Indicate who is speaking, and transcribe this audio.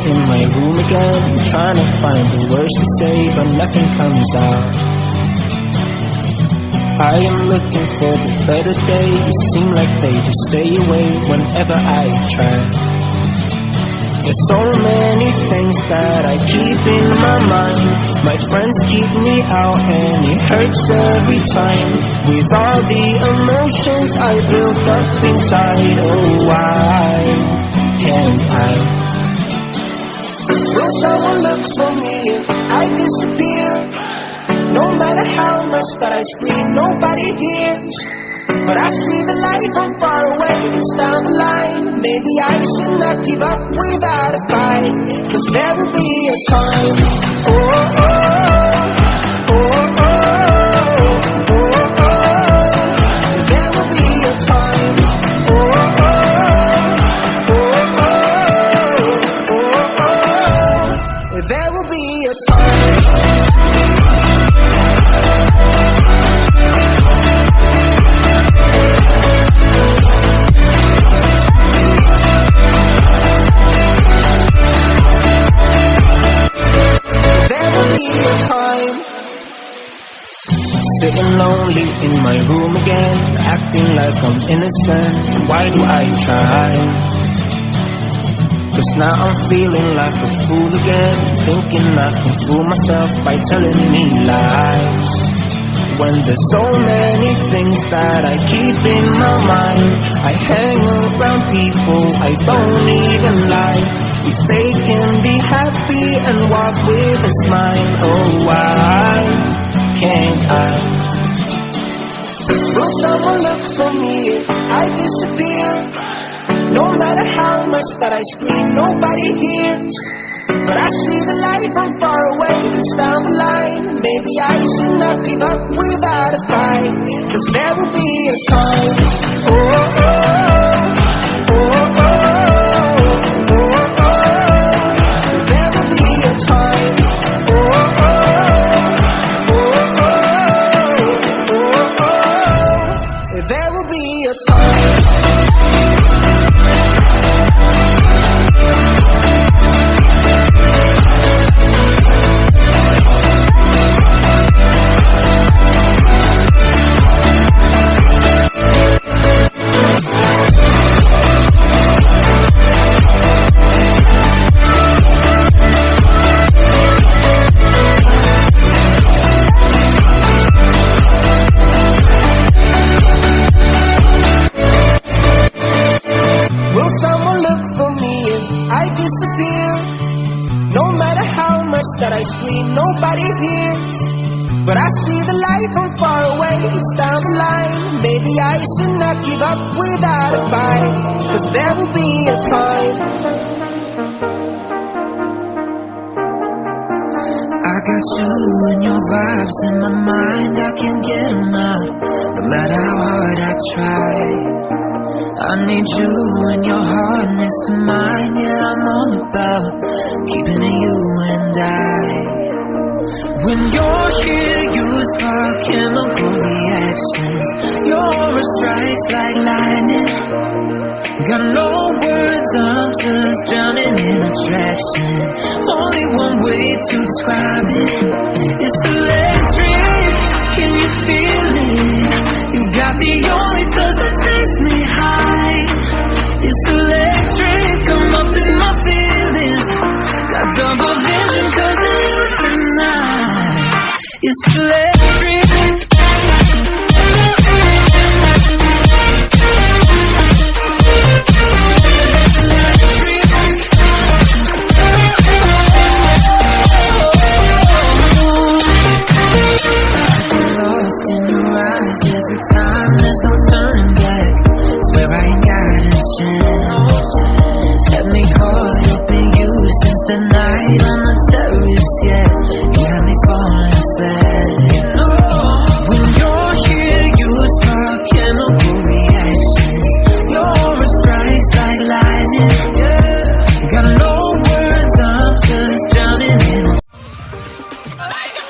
Speaker 1: in my room again, trying to find the words to say, but nothing comes out. I am looking for the better days, seem like they just stay away whenever I try. There's so many things that I keep in my mind. My friends keep me out and it hurts every time. With all the emotions I built up inside, oh why can't I? Will someone look for me if I disappear? No matter how much that I scream, nobody hears. But I see the light from far away, it's down the line. Maybe I should not give up without a fight, 'cause there will be a time. Oh, oh, oh, oh, oh, oh, oh. There will be a time. Oh, oh, oh, oh, oh, oh. There will be a time. Sitting lonely in my room again, acting like I'm innocent. Why do I try? 'Cause now I'm feeling like a fool again, thinking I can fool myself by telling me lies. When there's so many things that I keep in my mind, I hang around people I don't even like. If they can be happy and walk with a smile, oh why can't I? Will someone look for me if I disappear? No matter how much that I scream, nobody hears. But I see the light from far away, it's down the line. Maybe I should not give up without a fight, 'cause there will be a time. Oh, oh, oh, oh, oh, oh, oh. There will be a time. Oh, oh, oh, oh, oh, oh. There will be a time. No matter how much that I scream, nobody hears. But I see the light from far away, it's down the line. Maybe I should not give up without a fight, 'cause there will be a time.
Speaker 2: I got you and your vibes in my mind, I can't get them out, no matter how hard I try. I need you and your heart next to mine. Yeah, I'm all about keeping it you and I. When you're here, you spark chemical reactions. Your aura strikes like lightning. Got no words, I'm just drowning in attraction. Only one way to describe it. It's electric, can you feel it? You got the only touch that takes me high. It's electric, I'm up in my feelings. Got double vision 'cause of you tonight. It's electric.
Speaker 3: Like